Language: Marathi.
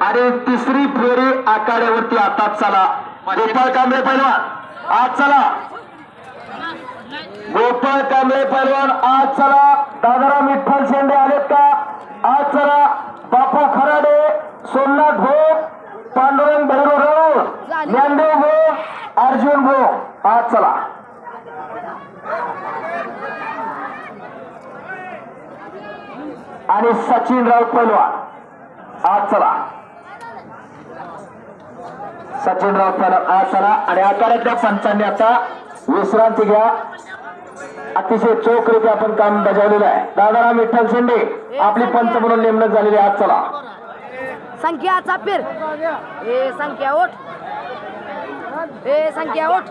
आणि तिसरी फेरी आखाड्यावरती आताच चला. गोपाळ कांबळे पैलवान आज चला. गोपाळ कांबळे पैलवान आज चला. दादाराम विठ्ठल शेंडे आलेत का? आज चला. बापू खराडे, सोमनाथ भोग, पांडुरंग भैरवराव, ज्ञानदेव भोग, अर्जुन भोग आज चला. आणि सचिन राऊत पैलवान आज चला. सचिन राऊत पैलवान आज चला. आणि आखाड्यातल्या पंचांनी आता विश्रांती घ्या. अतिशय चोखरीते आपण काम बजावलेलं आहे. दादाराम विठ्ठल शेंडे आपली पंच म्हणून नेमणूक झालेली आज चला. संख्या चापेर ए संख्या ओठ ए संख्या ओठ